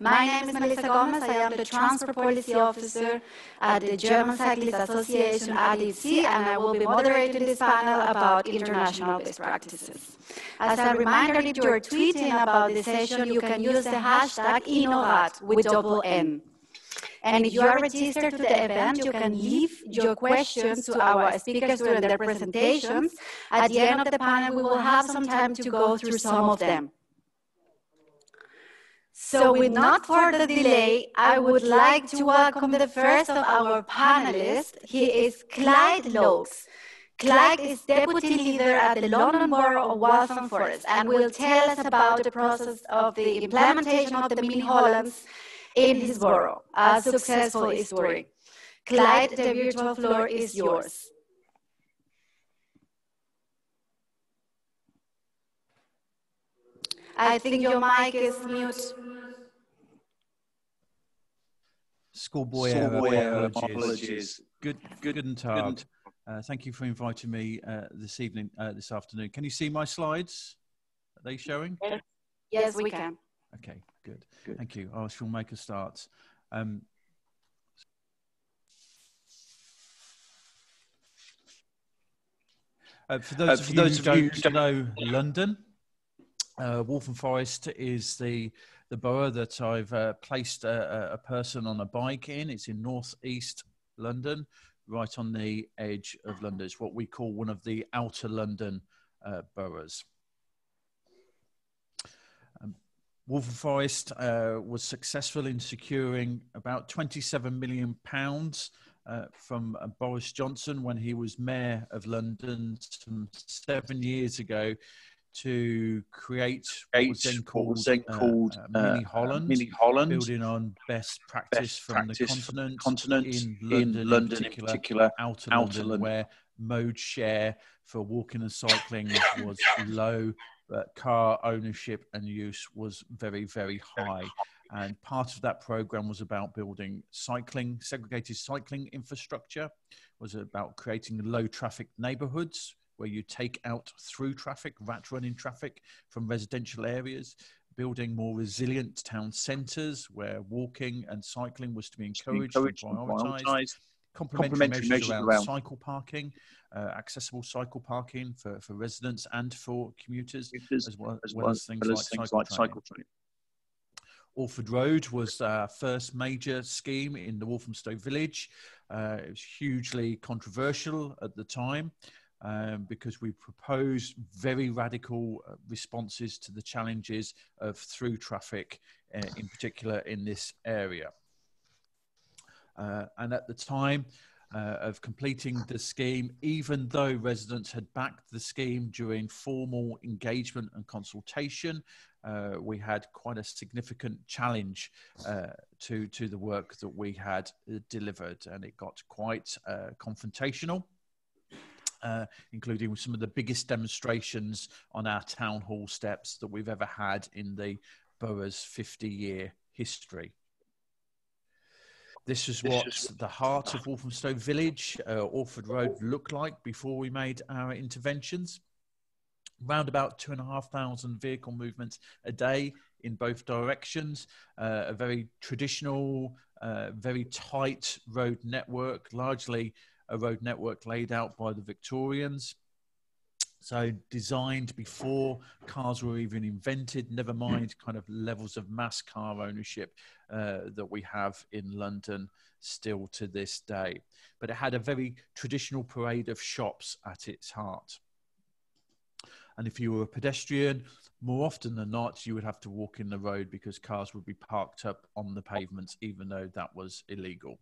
My name is Melissa Gómez. I am the Transport Policy Officer at the German Cyclist Association, ADFC, and I will be moderating this panel about international best practices. As a reminder, if you are tweeting about the session, you can use the hashtag InnoRAD with double N. And if you are registered to the event, you can leave your questions to our speakers during their presentations. At the end of the panel, we will have some time to go through some of them. So with not further delay, I would like to welcome the first of our panelists. He is Clyde Loakes. Clyde is Deputy Leader at the London Borough of Waltham Forest and will tell us about the process of the implementation of the mini Hollands in his borough, a successful story. Clyde, the virtual floor is yours. I think your mic is mute. Schoolboy error, apologies. Guten thank you for inviting me this afternoon. Can you see my slides? Are they showing? Yes, we can. Okay, good. Thank you. I shall make a start. For those of you who don't know London, Waltham Forest is the borough that I've placed a person on a bike in. It's in northeast London, right on the edge of London. It's what we call one of the outer London boroughs. Waltham Forest was successful in securing about £27 million from Boris Johnson when he was Mayor of London some 7 years ago to create what was then called Mini Holland, building on best practice from the continent in London in particular, outer London, where mode share for walking and cycling was low, but car ownership and use was very, very high. And part of that program was about building segregated cycling infrastructure, was about creating low traffic neighborhoods where you take out through traffic, rat running traffic from residential areas, building more resilient town centres where walking and cycling was to be encouraged and prioritised, complementary measures around cycle parking, accessible cycle parking for residents and for commuters, as well as things like cycle training. Orford Road was our first major scheme in the Walthamstow village. It was hugely controversial at the time because we proposed very radical responses to the challenges of through traffic, in particular in this area. And at the time of completing the scheme, even though residents had backed the scheme during formal engagement and consultation, we had quite a significant challenge to the work that we had delivered, and it got quite confrontational, including with some of the biggest demonstrations on our town hall steps that we've ever had in the borough's 50-year history. This is what the heart of Walthamstow village, Orford Road, looked like before we made our interventions. Round about 2,500 vehicle movements a day in both directions, a very traditional, very tight road network, largely a road network laid out by the Victorians. So designed before cars were even invented, never mind kind of levels of mass car ownership that we have in London still to this day. But it had a very traditional parade of shops at its heart. And if you were a pedestrian, more often than not, you would have to walk in the road because cars would be parked up on the pavements, even though that was illegal.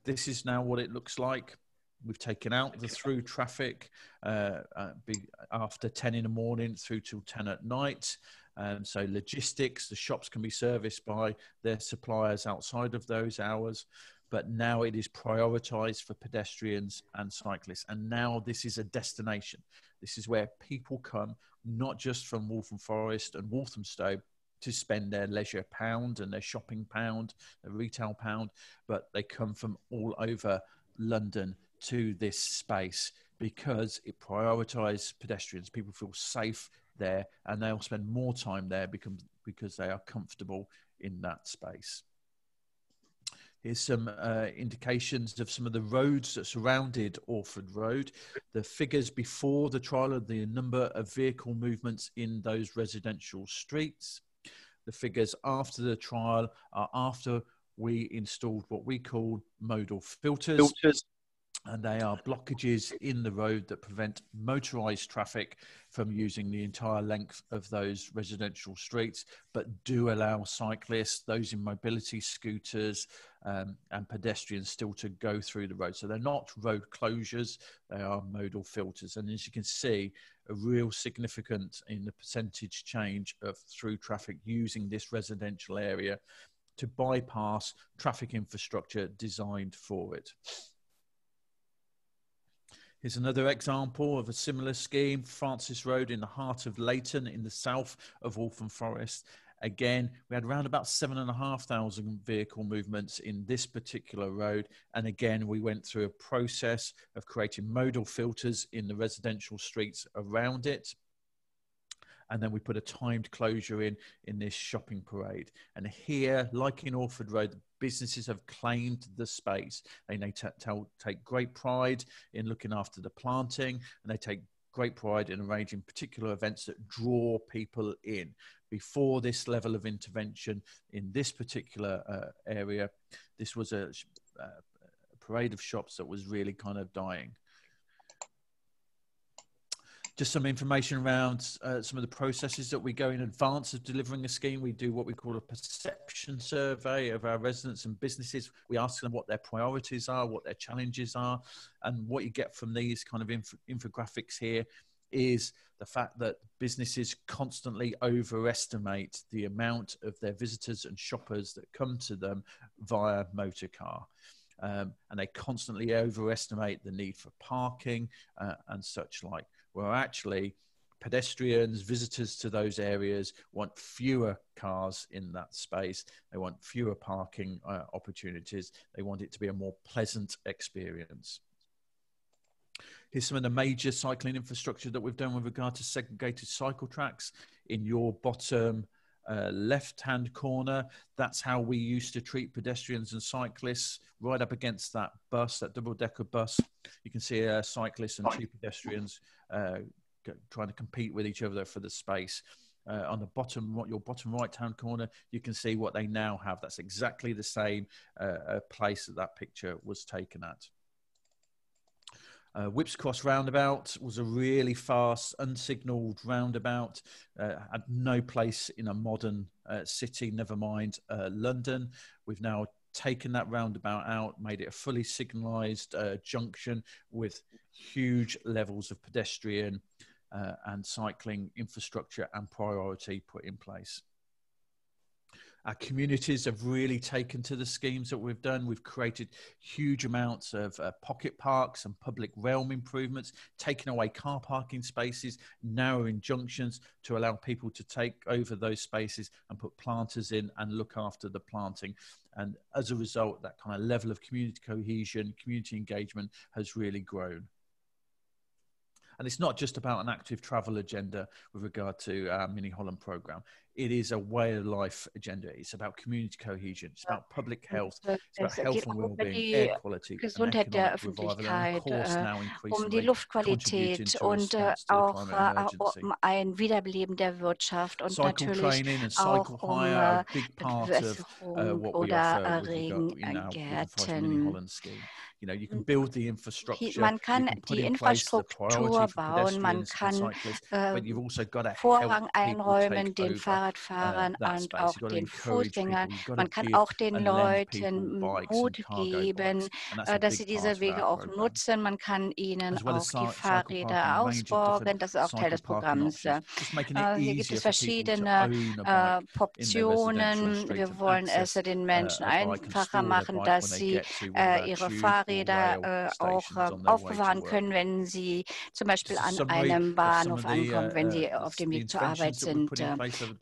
This is now what it looks like. We've taken out the through traffic after 10 in the morning through till 10 at night. So logistics, the shops can be serviced by their suppliers outside of those hours. But now it is prioritised for pedestrians and cyclists. And now this is a destination. This is where people come, not just from Waltham Forest and Walthamstow, to spend their leisure pound and their shopping pound, their retail pound, but they come from all over London to this space because it prioritises pedestrians. People feel safe there and they'll spend more time there because they are comfortable in that space. Here's some indications of some of the roads that surrounded Orford Road. The figures before the trial are the number of vehicle movements in those residential streets. The figures after the trial are after we installed what we call modal filters. And they are blockages in the road that prevent motorised traffic from using the entire length of those residential streets, but do allow cyclists, those in mobility scooters, and pedestrians still to go through the road. So they're not road closures, they are modal filters. And as you can see, a real significant in the percentage change of through traffic using this residential area to bypass traffic infrastructure designed for it. Here's another example of a similar scheme, Francis Road in the heart of Leighton in the south of Waltham Forest. Again, we had around about 7,500 vehicle movements in this particular road. And again, we went through a process of creating modal filters in the residential streets around it. And then we put a timed closure in this shopping parade. And here, like in Orford Road, businesses have claimed the space. They take great pride in looking after the planting, and they take great pride in arranging particular events that draw people in. Before this level of intervention in this particular area, this was a parade of shops that was really kind of dying. Just some information around some of the processes that we go in advance of delivering a scheme. We do what we call a perception survey of our residents and businesses. We ask them what their priorities are, what their challenges are. And what you get from these kind of infographics here is the fact that businesses constantly overestimate the amount of their visitors and shoppers that come to them via motor car. And they constantly overestimate the need for parking and such like. Where actually pedestrians, visitors to those areas want fewer cars in that space. They want fewer parking opportunities. They want it to be a more pleasant experience. Here's some of the major cycling infrastructure that we've done with regard to segregated cycle tracks. In your bottom left-hand corner, that's how we used to treat pedestrians and cyclists right up against that bus, that double-decker bus. You can see a cyclist and two pedestrians trying to compete with each other for the space. On the bottom, your bottom right-hand corner, you can see what they now have. That's exactly the same place that picture was taken at. Whips Cross roundabout was a really fast, unsignalled roundabout. Had no place in a modern city, never mind London. We've now taken that roundabout out, made it a fully signalised junction with huge levels of pedestrian and cycling infrastructure and priority put in place. Our communities have really taken to the schemes that we've done. We've created huge amounts of pocket parks and public realm improvements, taking away car parking spaces, narrowing junctions to allow people to take over those spaces and put planters in and look after the planting. And as a result, that kind of level of community cohesion, community engagement has really grown. And it's not just about an active travel agenda with regard to our Mini Holland programme. It is a way of life agenda. It's about community cohesion. It's about public health. It's about health and well-being, air quality, Gesundheit der Öffentlichkeit, die Luftqualität und auch ein Wiederbeleben der Wirtschaft und natürlich auch Bewässerung oder Regengärten. Man kann die Infrastruktur bauen, man kann Vorrang einräumen den Fahrradfahrern und auch den Fußgängern. Man kann auch den Leuten Mut geben, dass sie diese Wege auch nutzen. Man kann ihnen auch die Fahrräder ausborgen. Das ist auch Teil des Programms. Hier gibt es verschiedene Optionen. Wir wollen es den Menschen einfacher machen, dass sie ihre Fahrräder auch aufbewahren können, wenn sie zum Beispiel an einem Bahnhof ankommen, wenn sie auf dem Weg zur Arbeit sind.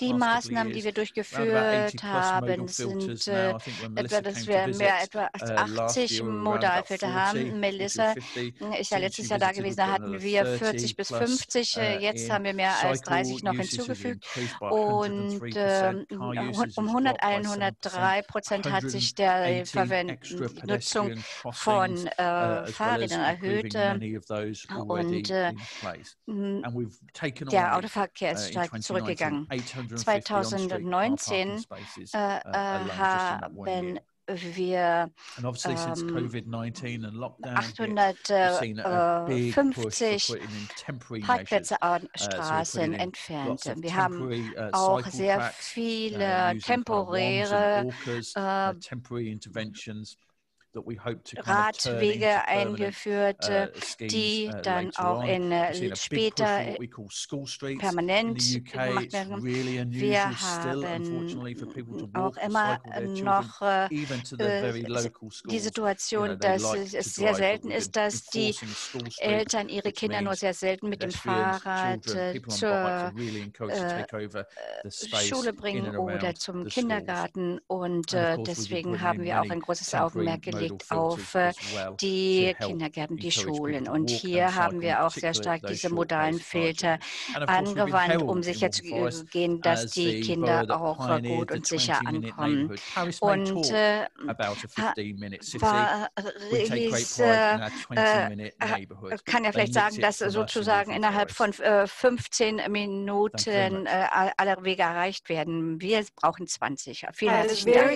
Die Maßnahmen, die wir durchgeführt haben, sind etwa, dass wir etwa 80 Modalfilter haben. Melissa ist ja letztes Jahr da gewesen, da hatten wir 40 bis 50. Jetzt haben wir mehr als 30 noch hinzugefügt. Und um 103% hat sich die Nutzung von Fahrrädern erhöht. Und der Autoverkehr ist stark zurückgegangen. 2019 haben wir 850 Parkplätze an Straßen entfernt. Wir haben auch sehr viele temporäre Radwege eingeführt, die dann auch später permanent gemacht werden. Wir haben auch immer noch die Situation, dass es sehr selten ist, dass die Eltern ihre Kinder nur sehr selten mit dem Fahrrad zur Schule bringen oder zum Kindergarten. Und deswegen haben wir auch ein großes Augenmerk gelegt auf die Kindergärten, die Schulen. Und hier haben wir auch sehr stark diese modalen Filter angewandt, um sicherzugehen, dass die Kinder auch gut und sicher ankommen. Und Paris kann ja vielleicht sagen, dass sozusagen innerhalb von 15 Minuten alle Wege erreicht werden. Wir brauchen 20. Vielen herzlichen Dank.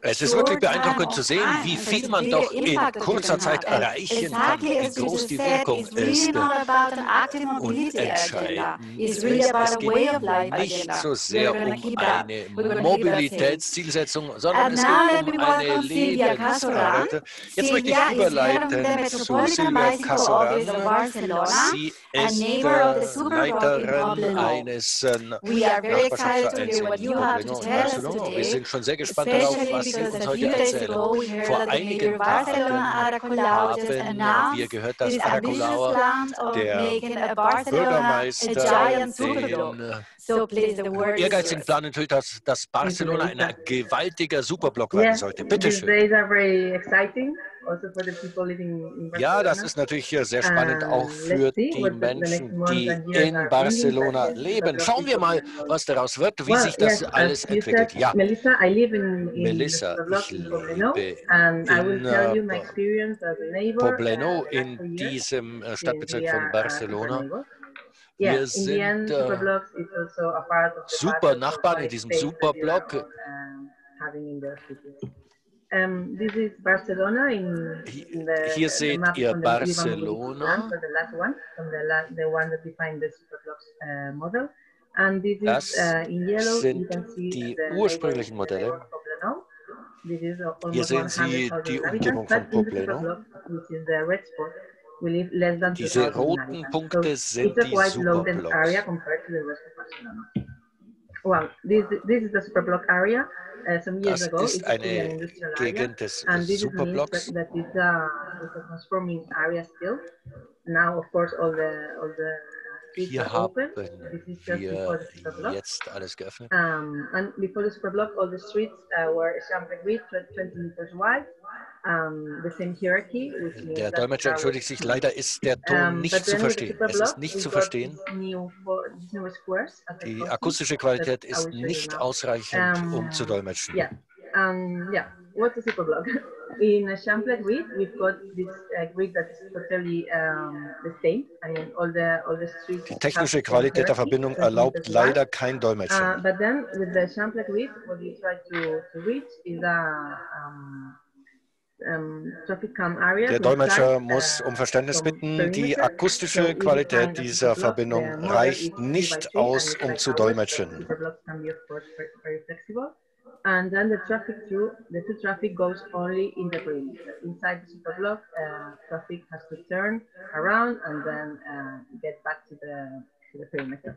Es ist wirklich beeindruckend zu sehen, wie viel man doch in kurzer Zeit erreichen kann, wie groß die Wirkung ist. Und entscheidend ist, es geht nicht so sehr um eine Mobilitätszielsetzung, sondern es geht um eine Lebensart. Jetzt möchte ich überleiten zu Silvia Casorrán. Sie ist Leiterin eines Nachbarschaftsvereins in Barcelona. Wir sind schon sehr gespannt darauf, was Sie uns heute erzählen. Vor einigen Tagen haben wir gehört, dass Ada Colau, der Bürgermeister, den ehrgeizigen Plan enthüllt hat, dass Barcelona ein gewaltiger Superblock werden sollte. Bitte schön. Ja, das ist natürlich sehr spannend, auch für die Menschen, die in Barcelona leben. Schauen wir mal, was daraus wird, wie sich das alles entwickelt. Ja, Melissa, ich lebe in Pobleno, in diesem Stadtbezirk von Barcelona. Wir sind super Nachbarn in diesem Superblock. Hier seht ihr Barcelona. Das sind die ursprünglichen Modelle. Hier sehen Sie die Umgebung von Pobleno. Diese roten Punkte sind die Superblocks. Das ist eine Gegend des Superblocks. Hier haben wir jetzt alles geöffnet. Der Dolmetscher entschuldigt sich, leider ist der Ton nicht zu verstehen. Es ist nicht zu verstehen. Die akustische Qualität ist nicht ausreichend, um zu dolmetschen. What's a superblock? In a Champlet grid, we've got this grid that is totally the same. I mean, all the streets. Die technische Qualität der Verbindung erlaubt leider kein Dolmetschen. But then with the Champlet grid, what we try to reach is a Der Dolmetscher muss um Verständnis bitten. Die akustische Qualität dieser Verbindung reicht nicht aus, um zu dolmetschen. And then the two traffic goes only in the perimeter. Inside the superblock, traffic has to turn around and then get back to the perimeter.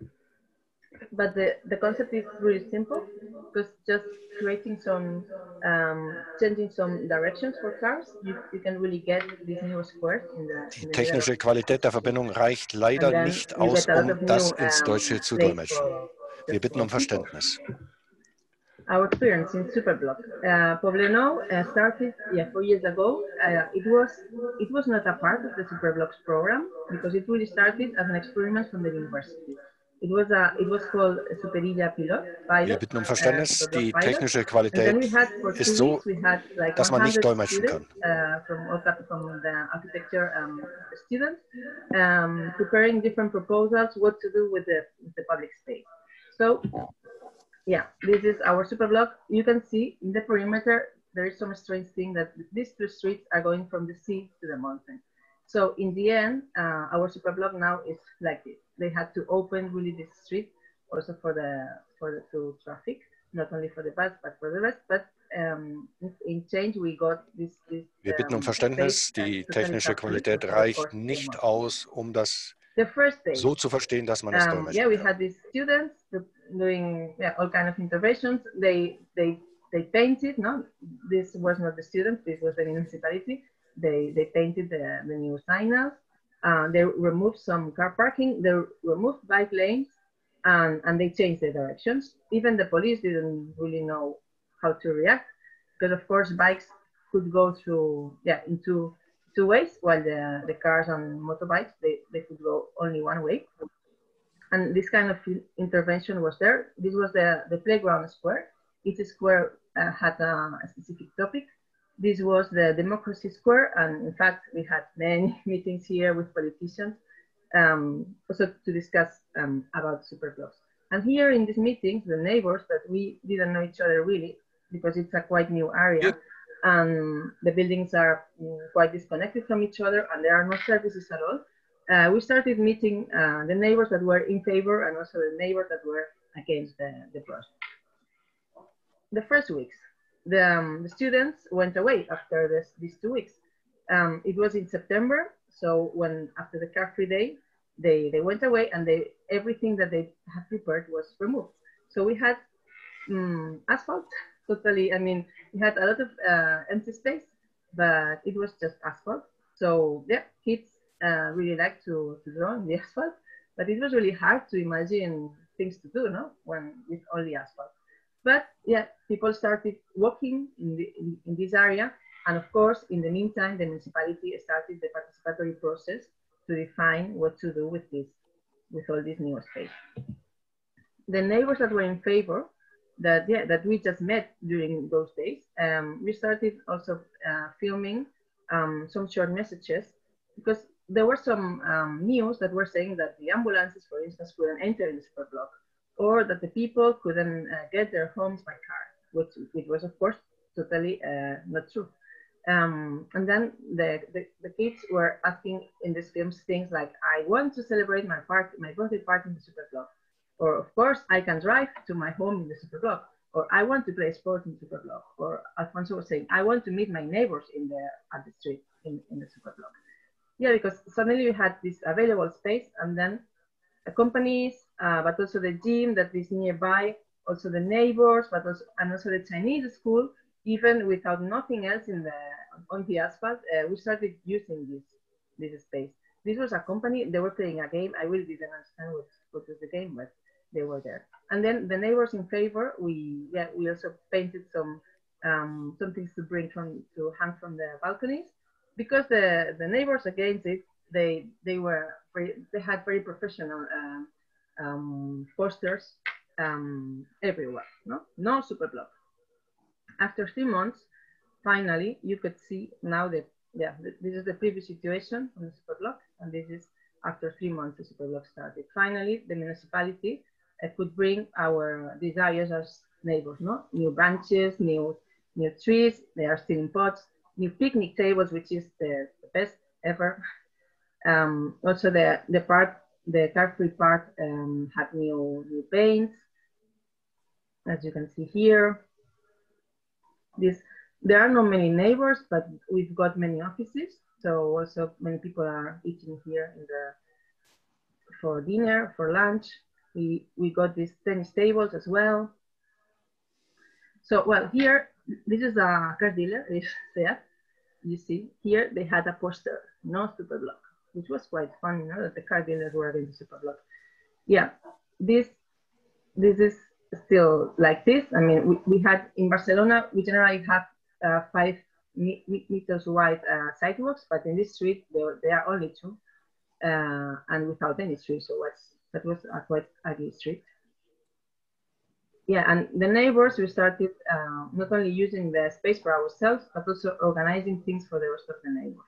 But the concept is really simple. because just creating some, changing some directions for cars, you can really get these new squares in the Die technische Qualität der Verbindung reicht leider nicht aus, das ins Deutsche zu dolmetschen. Wir bitten um Verständnis. Our experience in Superblock. Poblenou started 4 years ago. It was not a part of the Superblocks program because it really started as an experiment from the university. It was called Superilla Pilot. Wir bitten um Verständnis. Die technische Qualität ist so, dass man nicht dolmetschen kann. From the architecture students preparing different proposals, what to do with the public space. So. Yeah, this is our Superblock. You can see in the perimeter, there is some strange thing that these two streets are going from the sea to the mountain. So in the end, our Superblock now is like this. They had to open really this street also for the traffic, not only for the bus, but for the rest. But in change, we got this Wir bitten um Verständnis. Die technische Qualität reicht nicht aus, das so zu verstehen, dass man es dolmetschen kann. Yeah, we had these students doing all kind of interventions. They painted. No, this was not the students. This was the municipality. They painted the new signals. They removed some car parking. They removed bike lanes, and they changed the directions. Even the police didn't really know how to react because, of course, bikes could go through in two ways, while the cars and motorbikes they could go only one way. And this kind of intervention was there. This was the playground square. Each square had a specific topic. This was the democracy square, and in fact, we had many meetings here with politicians, also to discuss about Superblocks. And here in these meetings, the neighbors that we didn't know each other really, because it's a quite new area, and the buildings are quite disconnected from each other, and there are no services at all. We started meeting the neighbors that were in favor and also the neighbors that were against the project. The first weeks, the students went away after these 2 weeks. It was in September, so when after the car-free day, they went away and everything that they had prepared was removed. So we had asphalt, totally. I mean, we had a lot of empty space, but it was just asphalt. So yeah, kids really like to draw in the asphalt, but it was really hard to imagine things to do, no, when with only asphalt. But yeah, people started walking in this area, and of course, in the meantime, the municipality started the participatory process to define what to do with all this new space. The neighbors that were in favor, that we just met during those days, we started also filming some short messages, because there were some news that were saying that the ambulances, for instance, couldn't enter in the Superblock, or that the people couldn't get their homes by car, which it was, of course, totally not true. And then the kids were asking in these films things like, I want to celebrate my birthday party in the Superblock, or of course, I can drive to my home in the Superblock, or I want to play sport in the Superblock, or Alfonso was saying, I want to meet my neighbors at the street in the Superblock. Yeah, because suddenly we had this available space, and then the companies, but also the gym that is nearby, also the neighbors, and also the Chinese school, even without nothing else on the asphalt, we started using this space. This was a company, they were playing a game. I really didn't understand what was the game, but they were there. And then the neighbors in favor, we also painted some things to hang from the balconies, because the neighbors against it, they had very professional posters everywhere. No Superblock. After 3 months, finally, you could see now that this is the previous situation on the Superblock, and this is after 3 months the Superblock started. Finally, the municipality could bring our desires as neighbors, no? New branches, new trees. They are still in pots. New picnic tables, which is the best ever. Also, the car-free part had new paints, as you can see here. There are not many neighbors, but we've got many offices. So also many people are eating here for dinner, for lunch. We got these tennis tables as well. So, well, here, this is a car dealer, it's Seat. You see, here they had a poster, no Superblock, which was quite funny, that the car dealers were in the Superblock. Yeah, this is still like this. I mean, we had in Barcelona, we generally have 5 meters wide sidewalks, but in this street, there are only 2 and without any street. So that was a quite ugly street. Yeah, and the neighbors, we started not only using the space for ourselves, but also organizing things for the rest of the neighbors,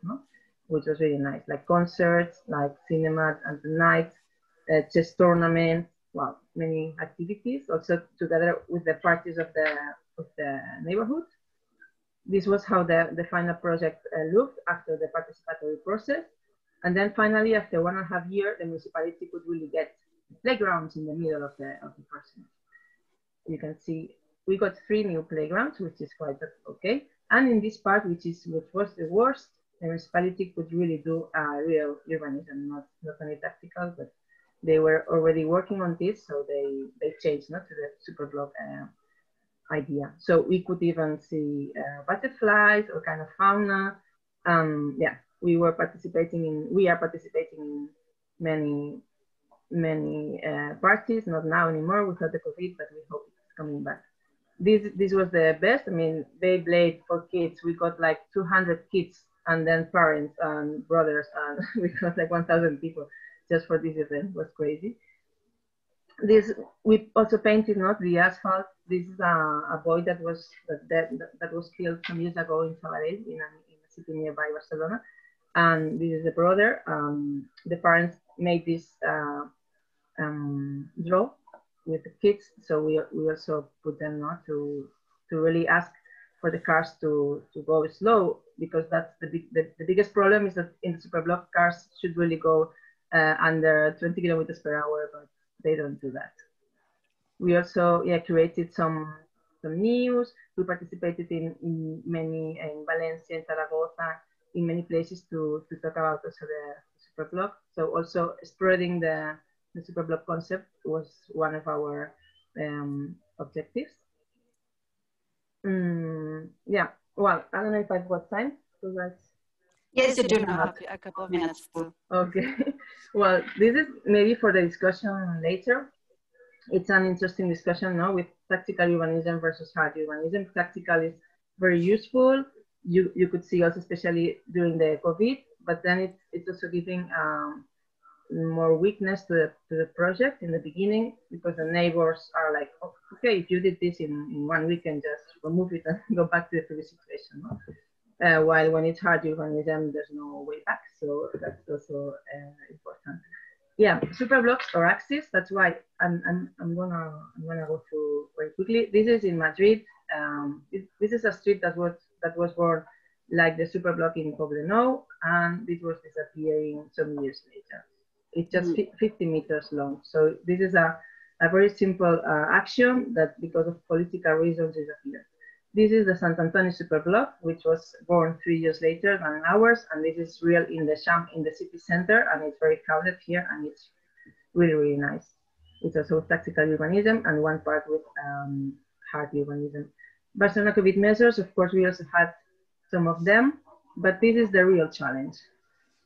which was really nice, like concerts, like cinema at the night, chess tournaments, well, many activities, also together with the parties of the neighborhood. This was how the final project looked after the participatory process. And then finally, after 1.5 years, the municipality could really get playgrounds in the middle of the process. You can see we got 3 new playgrounds, which is quite okay. And in this part, which was the worst, the municipality could really do real urbanism, not only tactical, but they were already working on this, so they changed to the Superblock idea. So we could even see butterflies or kind of fauna. Yeah, we are participating in many parties, not now anymore without the COVID, but we hope it's coming back. This was the best. I mean, Beyblade for kids. We got like 200 kids, and then parents and brothers, and we got like 1,000 people just for this event. It was crazy. We also painted the asphalt. This is a boy that was killed some years ago in Sabadell, in a city nearby Barcelona, and this is the brother. The parents made this draw with the kids, so we also put them to really ask for the cars to go slow, because that's the biggest problem is that in the Superblock cars should really go under 20 kilometers per hour, but they don't do that. We also created some news. We participated in many, in Valencia, in Zaragoza, in many places to talk about also the Superblock. So also spreading the Superblock concept was one of our objectives. Yeah, well, I don't know if I've got time. So that's... Yes, you do have a couple of minutes. Okay. Well, this is maybe for the discussion later. It's an interesting discussion now with tactical urbanism versus hard urbanism. Tactical is very useful. You could see also, especially during the COVID, but then it's also giving more weakness to the project in the beginning, because the neighbors are like, oh, okay, if you did this in 1 weekend, just remove it and go back to the previous situation. While when it's hard urbanism, there's no way back. So that's also important. Yeah, Superblocks or axes. That's why I'm gonna go through very quickly. This is in Madrid. This is a street that was born like the Superblock in Poblenou, and this was disappearing some years later. It's just 50 meters long. So this is a very simple action that, because of political reasons, disappeared. This is the Sant Antoni Superblock, which was born 3 years later than ours, and this is real in the city center, and it's very crowded here, and it's really, really nice. It's also tactical urbanism, and one part with hard urbanism. Barcelona COVID measures, of course, we also had some of them, but this is the real challenge.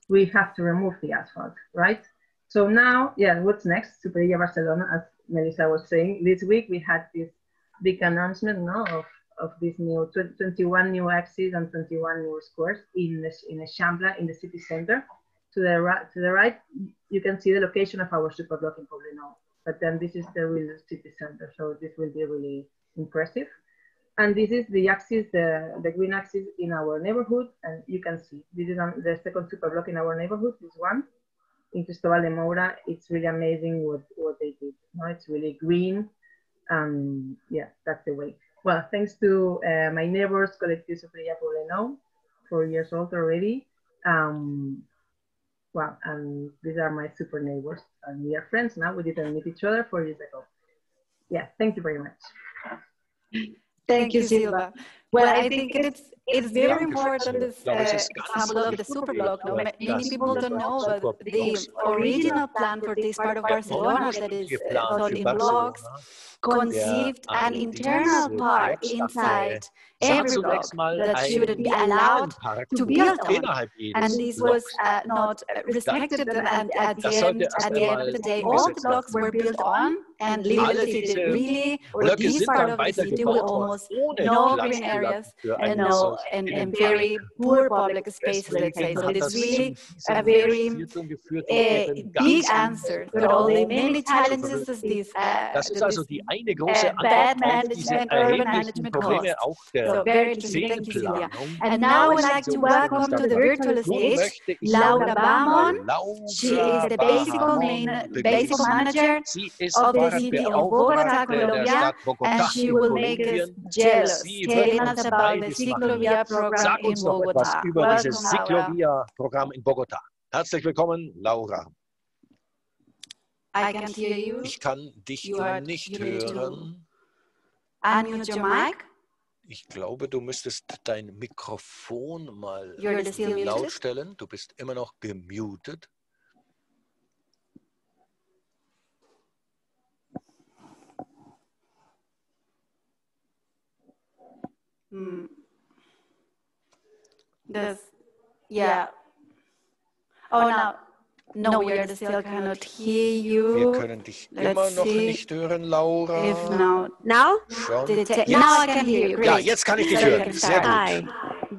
We have to remove the asphalt, right? So now, yeah, what's next? Superilla Barcelona, as Melissa was saying, this week we had this big announcement of these new 21 new axes and 21 new squares in Eixample, in the city center. To the right, you can see the location of our Superblock in Poblenou. But then this is the real city center, so this will be really impressive. And this is the axis, the green axis in our neighborhood, and you can see this is the second Superblock in our neighborhood. This one in Cristóbal de Moura. It's really amazing what they did. It's really green, and yeah, that's the way. Well, thanks to my neighbors, Collective Superilla Poblenou, 4 years old already. Well, and these are my super neighbors, and we are friends now. We didn't meet each other 4 years ago. Yeah, thank you very much. Thank you, Silva. Well, I think it's very important, this example of the superblock. No, many people don't know, but the original plan for this part of Barcelona, that is thought in blocks, conceived an internal part inside every block that shouldn't be allowed to build on. And this was not respected, and at the end of the day, all the blocks were built on, and Little City really, or this part of the city, with almost no green areas and very poor public spaces, let's say. So it's really a very big answer to all the many challenges that this bad management, urban management caused. So very interesting. Thank you, Silvia. And now I'd like to welcome to the virtual stage Laura Bahamón. She is the basic manager of the city of Bogotá, Colombia, and she will make us jealous, telling us about the Ciclovia program in Bogotá. Welcome, Laura. Herzlich willkommen, Laura. I can't hear you. Ich kann dich nicht hören. Unmute your mic. Ich glaube, du müsstest dein Mikrofon mal laut stellen. Du bist immer noch gemutet. Oh, now. No, we still cannot hear you. Wir können dich immer noch nicht hören, Laura. If now? Now I can hear you. Great. Ja, jetzt kann ich dich hören. Sehr gut. Hi.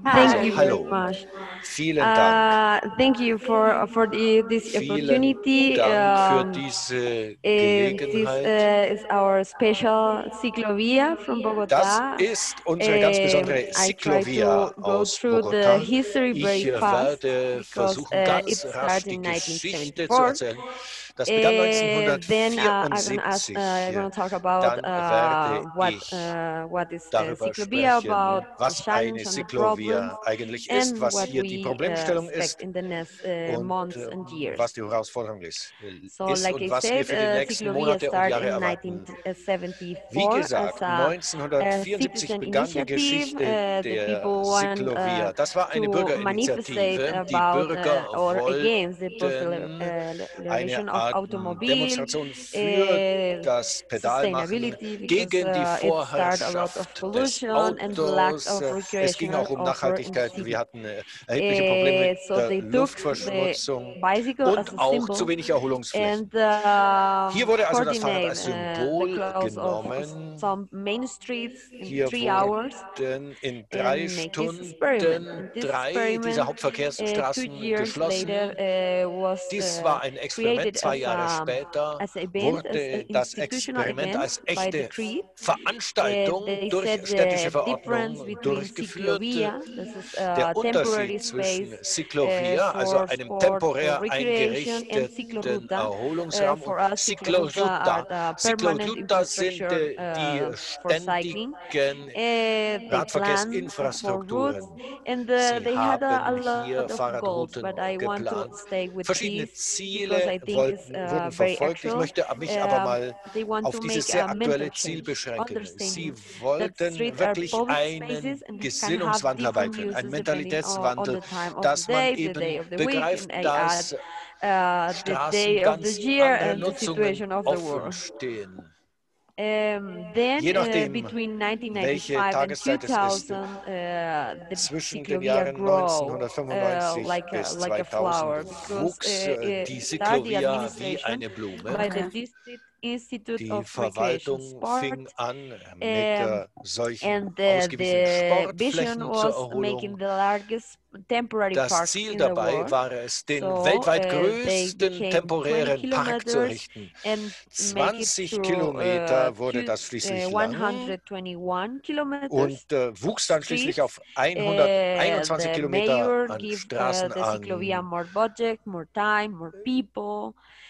Thank you very much. Vielen Dank. Thank you for this opportunity. Dank für diese Gelegenheit. This is our special Ciclovia from Bogotá. Das ist unsere ganz besondere Ciclovia aus Bogotá. Ich werde versuchen, ganz rasch die Geschichte zu erzählen. Das begann 1974. Dann werde ich darüber sprechen, was eine Ciclovia eigentlich ist, was hier die Problemstellung ist und was die Herausforderung ist und was wir für die nächsten Monate und Jahre erwarten. Wie gesagt, 1974 begann die Geschichte der Ciclovia. Das war eine Bürgerinitiative. Die Bürger wollten eine Art Demonstration für das Pedalmachen gegen die Vorherrschaft des Autos. Es ging auch um Nachhaltigkeit. Wir hatten erhebliche Probleme mit der Luftverschmutzung und auch zu wenig Erholungsflächen. Hier wurde also das Fahrrad als Symbol genommen. Hier wurden in 3 Stunden 3 dieser Hauptverkehrsstraßen geschlossen. Dies war ein Experiment. 2 Jahre später wurde das Experiment als echte Veranstaltung durch städtische Verordnung durchgeführt. Der Unterschied zwischen Ciclovia, also einem temporär eingerichteten Erholungsraum, und Ciclojuta. Ciclojuta sind die ständigen Radverkehrsinfrastrukturen. Sie haben hier Fahrradrouten geplant. Verschiedene Ziele wurden verfolgt. Ich möchte mich aber mal auf dieses sehr aktuelle Ziel beschränken. Sie wollten wirklich einen Gesinnungswandel herbeiführen, einen Mentalitätswandel, dass man eben begreift, dass Straßen ganz andere Nutzungen offen stehen. Je nachdem, welche Tageszeit es ist, zwischen den Jahren 1995 bis 2000 wuchs die Ciclovia wie eine Blume. Die Verwaltung fing an, mit solchen ausgewiesenen Sportflächen zur Erholung. Das Ziel dabei war es, den weltweit größten temporären Park zu errichten. 20 Kilometer wurde das schließlich lang und wuchs dann schließlich auf 121 Kilometer an Straßen an.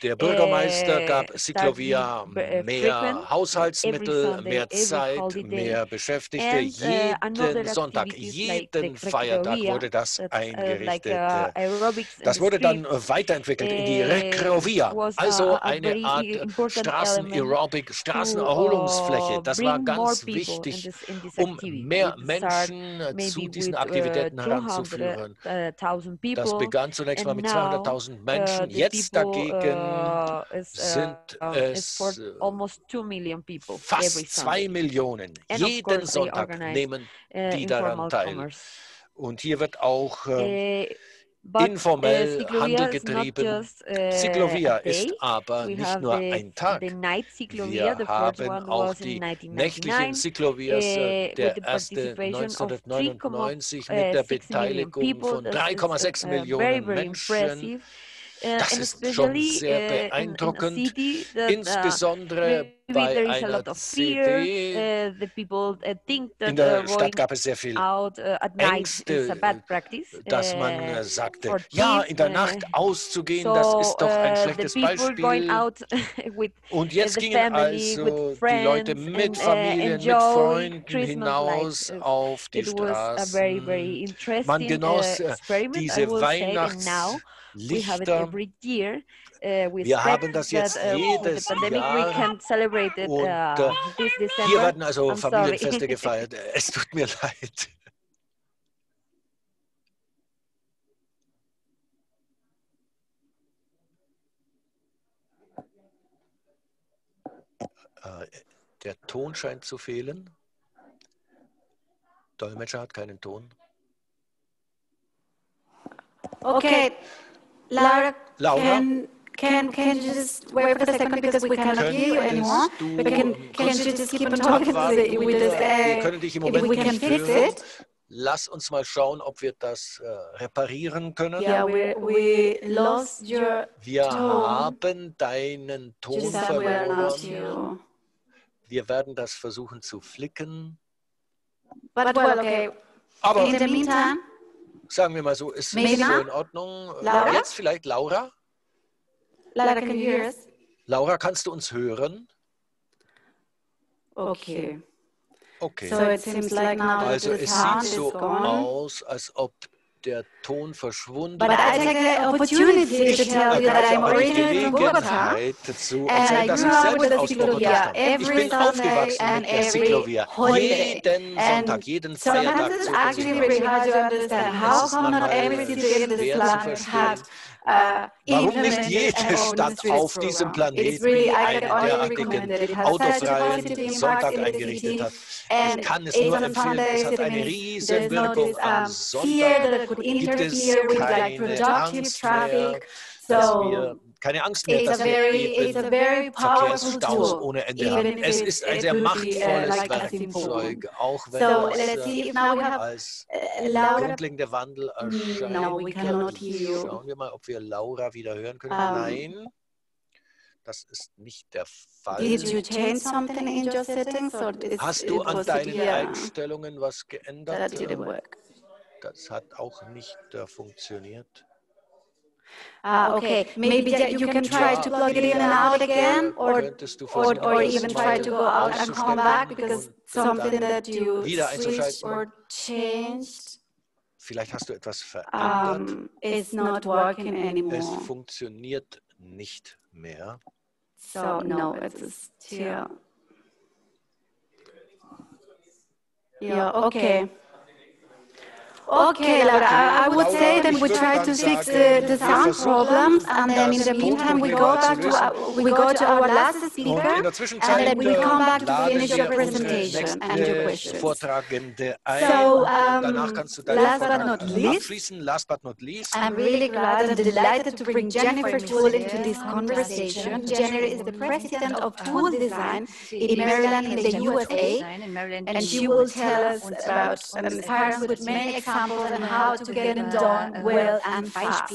Der Bürgermeister gab Ciclovia mehr Haushaltsmittel, mehr Zeit, mehr Beschäftigte. Jeden Sonntag, jeden Feiertag wurde das das eingerichtet. Das wurde dann weiterentwickelt in die Recreovia, also eine Art Straßen-Aerobic, Straßenerholungsfläche. Das war ganz wichtig, um mehr Menschen zu diesen Aktivitäten heranzuführen. Das begann zunächst mal mit 200.000 Menschen. Jetzt dagegen sind es fast 2 Millionen. Jeden Sonntag nehmen die daran teil. Und hier wird auch informell Handel getrieben. Ciclovia ist aber nicht nur ein Tag. Wir haben auch die nächtlichen Ciclovias, der erste 1999 mit der Beteiligung von 3,6 Millionen Menschen. Das ist schon sehr beeindruckend, insbesondere bei einer CD. In der Stadt gab es sehr viel Ängste, dass man sagte, ja, in der Nacht auszugehen, das ist doch ein schlechtes Beispiel. Und jetzt gingen also die Leute mit Familien, mit Freunden hinaus auf die Straßen. Man genoss diese Weihnachtslichter. Wir haben das jetzt jedes Jahr und hier werden also Familienfeste gefeiert. Es tut mir leid. Der Ton scheint zu fehlen. Dolmetscher hat keinen Ton. Okay, Laura, can you just wait for a second because we cannot hear you anymore? But can you just keep on talking so we just, we can fix it? Lass uns mal schauen, ob wir das reparieren können. Yeah, we lost your Wir tone. haben deinen Ton Just that we are not verloren. you. Wir werden das versuchen zu flicken. But well, okay. Aber in the meantime, sagen wir mal so, es maybe ist so now? in Ordnung. Laura? Jetzt vielleicht Laura? Laura, can you hear us? Laura, kannst du uns hören? Okay. Okay. So it seems like now Also the es sound sieht is so gone. aus, als ob der Ton verschwunden But I take the opportunity to tell you that I'm originally from Bogota. zu And I erzählen, dass grew ich up with selbst a aus Ciclovia Bogota stamme. Ich every bin Sunday aufgewachsen and mit der every Ciclovia. holiday. Jeden Sonntag, jeden Feiertag Sometimes it's zu actually besuchen. really hard to understand how come not every city in this land has Warum nicht implemented jede an Stadt open streets auf diesem program. It's Planeten really, I einen can only derartigen recommend it. It has such a positive autofreien impact Sonntag in the eingerichtet city. hat? And Ich kann es it's nur on empfehlen, es Sundays, hat it eine means riesen there's no Wirkung this am fear Sonntag. that could Gibt es interfere with like keine productive Angst mehr, traffic. dass So wir keine Angst mehr, it's dass a wir very eben powerful Verkehrsstaus tool, ohne Ende even haben. if Es ist ein it sehr would be machtvolles like a simple one. Werkzeug, auch wenn So es let's see if now we have als Laura. grundlegender Wandel erscheint. No, we cannot hear you. Schauen wir mal, ob wir Laura wieder hören können. Nein, das ist nicht der Fall. Did you change something in your settings? Or Hast du an deinen Einstellungen was geändert? That didn't work. Das hat auch nicht funktioniert. Okay, maybe you can try to plug it in and out again, or even try to go out and come back because something that you switched or changed Vielleicht hast du etwas verändert. is not working anymore. Es funktioniert nicht mehr. So no, it's still. Yeah, okay. Okay, Laura, I would say then we try to fix the sound problems, and then in the meantime we go to our last speaker, and then we come back to finish your presentation and your questions. Vortragende ein. So, Danach kannst du deine abschließen. Last but not least. I'm really glad and delighted to bring Jennifer Toole into this conversation. Jennifer is the president of Toole Design in Maryland in the USA, and she will tell us about parents with many examples and how to get it done well and fast.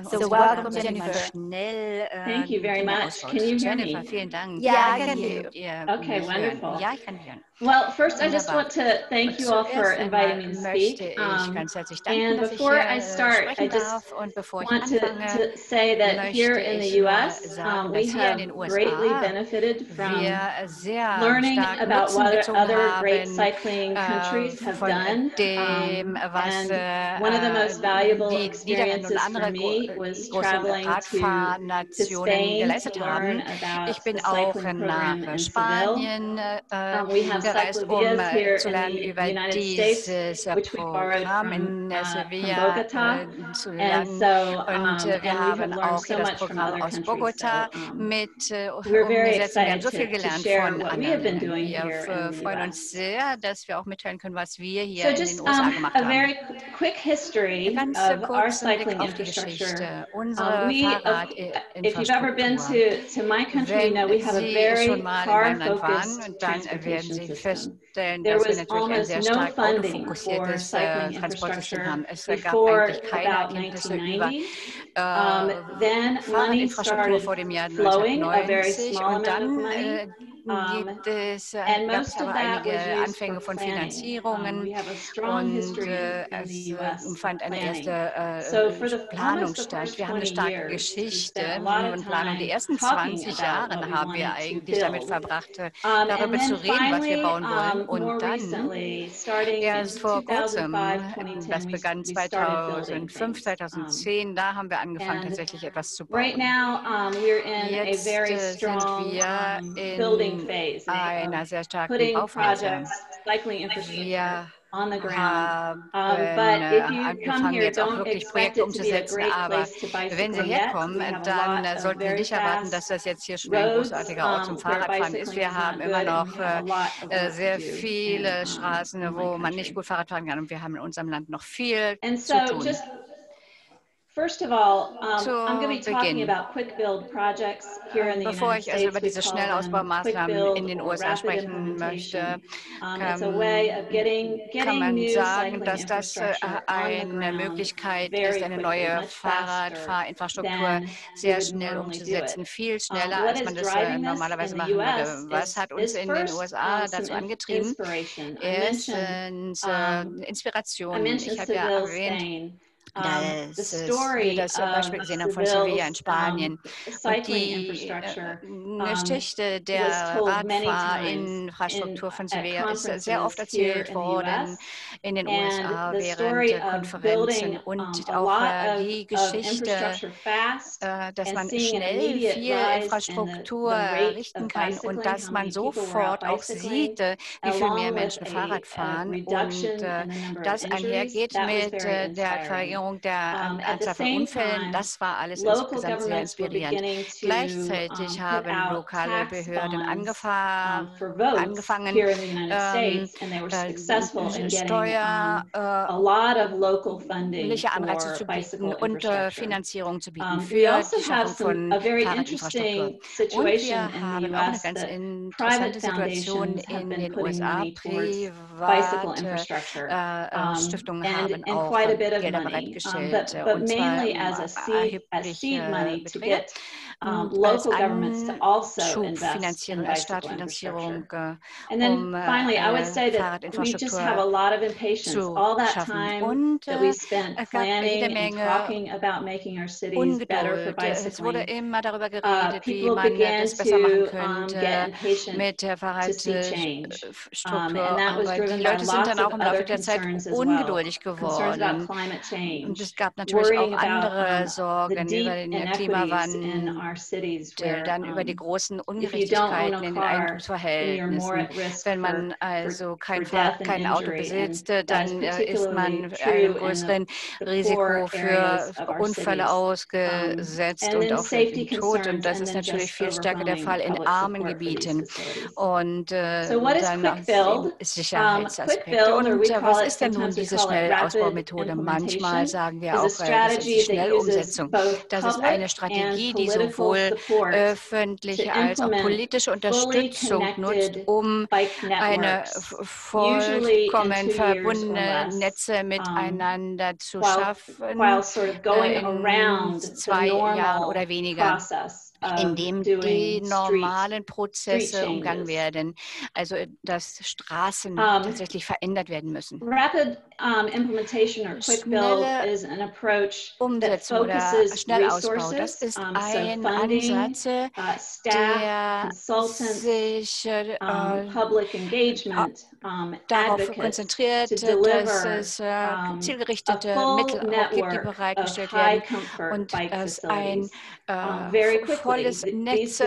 So welcome, Jennifer. Thank you very much. Can you hear me? Vielen Dank. Yeah, I can hear you. Okay, wonderful. Ja, ich kann hören. Well, first, I just want to thank you all for inviting me to speak. And before I start, I just want to say that here in the U.S., we have greatly benefited from learning about what other great cycling countries have done. was die Niederlande und andere große Radfahrnationen geleistet haben. Ich bin auch nach Spanien gereist, um zu lernen über dieses Programm in Sevilla zu lernen. Und wir haben auch das Programm aus Bogota mit umgesetzt. Wir haben so viel gelernt von anderen Ländern. Wir freuen uns sehr, dass wir auch mitteilen können, was wir hier in den USA gemacht haben. Eine ganz kurze Blick auf die Geschichte. Unsere Fahrradinfrastruktur. Wenn Sie schon mal in meinem Land waren, dann werden Sie feststellen, dass wir natürlich ein sehr stark autofokussiertes Transportsystem haben. Es gab eigentlich keine Erkenntnisse über Fahrradinfrastruktur vor dem Jahr 1990 und dann gab es aber einige Anfänge von Finanzierungen und es fand eine erste Planung statt. Wir haben eine starke Geschichte und Planung. Die ersten 20 Jahre haben wir eigentlich damit verbracht, darüber zu reden, was wir bauen wollen. Und dann, erst vor kurzem, das begann 2005, 2010, da haben wir angefangen, tatsächlich etwas zu bauen. Jetzt sind wir in einer sehr starken Bauphase. Wir haben angefangen, jetzt auch wirklich Projekte umzusetzen, aber wenn Sie herkommen, dann sollten Sie nicht erwarten, dass das jetzt hier schon ein großartiger Ort zum Fahrradfahren ist. Wir haben immer noch sehr viele Straßen, wo man nicht gut Fahrrad fahren kann, und wir haben in unserem Land noch viel zu tun. Zu Beginn, bevor ich also über diese Schnellhausbaumaßnahmen in den USA sprechen möchte, kann man sagen, dass das eine Möglichkeit ist, eine neue Fahrradfahrinfrastruktur sehr schnell umzusetzen, viel schneller, als man das normalerweise machen würde. Was hat uns in den USA dazu angetrieben? Erstens Inspiration. Ich habe ja erwähnt, dass wir das Beispiel gesehen haben von Sevilla in Spanien. Und die Geschichte der Radfahrinfrastruktur von Sevilla ist sehr oft erzählt worden in den USA während Konferenzen. Und auch die Geschichte, dass man schnell viel Infrastruktur errichten kann und dass man sofort auch sieht, wie viel mehr Menschen Fahrrad fahren. Und das einhergeht mit der Verringerung der Anzahl von Unfällen. Das war alles insgesamt sehr inspirierend. Gleichzeitig haben lokale Behörden angefangen, steuerliche Anreize zu bieten und Finanzierung zu bieten für die Schaffung von Fahrradinfrastruktur. Und wir haben auch eine ganz interessante Situation in den USA. Private Stiftungen haben auch Gelder bereitgestellt, und zwar erhebliche Beträge als Anschubfinanzierung, als Startfinanzierung, um Fahrradinfrastruktur zu schaffen. Und es gab jede Menge Ungeduld. Es wurde immer darüber geredet, wie man das besser machen könnte mit der Fahrradstruktur. Aber die Leute sind dann auch im Laufe der Zeit ungeduldig geworden. Und es gab natürlich auch andere Sorgen über den Klimawandel, dann über die großen Ungerechtigkeiten in den Eigentumsverhältnissen. Wenn man also kein Auto besitzt, dann ist man einem größeren Risiko für Unfälle ausgesetzt und auch für den Tod. Und das ist natürlich viel stärker der Fall in armen Gebieten. Und dann Sicherheitsaspekte. Und was ist denn nun diese Schnellausbaumethode? Manchmal sagen wir auch, das ist die Schnellumsetzung. Das ist eine Strategie, die sowohl öffentliche als auch politische Unterstützung nutzt, um eine vollkommen verbundene Netze miteinander zu schaffen in 2 Jahren oder weniger. in dem die normalen Prozesse umgangen werden, also dass Straßen tatsächlich verändert werden müssen. Rapid implementation or quick build is an approach that Umsetzung oder focuses Schnellausbau, das resources, ist so ein funding, Ansatz, staff, der consultants, sich public engagement, darauf advocates konzentriert, to dass deliver es a zielgerichtete full Mittel auch gibt, die network of bereitgestellt high werden comfort und bike dass ein facilities. Very quickly, volles Netz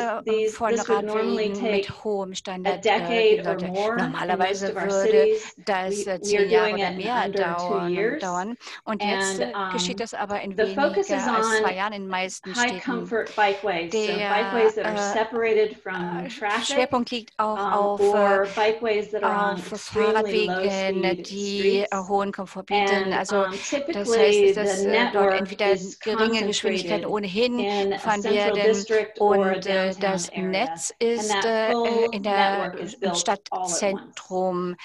von this would normally Radwegen take mit hohem a Standard decade or Leute. more in most Normalerweise of our würde cities. das We 10 are Jahre doing oder it in mehr under 2 years. dauern. Und jetzt And geschieht das aber in the focus weniger is als 2 on Jahren in den meisten high Städten. comfort bikeways, so Der bikeways that are separated from traffic, Schwerpunkt liegt auch auf or bikeways that are on extremely low Fahrradwegen, speed die streets. hohen Komfort bieten. And Also das typically heißt, dass the dort network entweder is geringe Geschwindigkeiten concentrated ohnehin in a gefahren central werden district or a und downtown das area. Netz And ist that full in der network is im built all at once. Stadtzentrum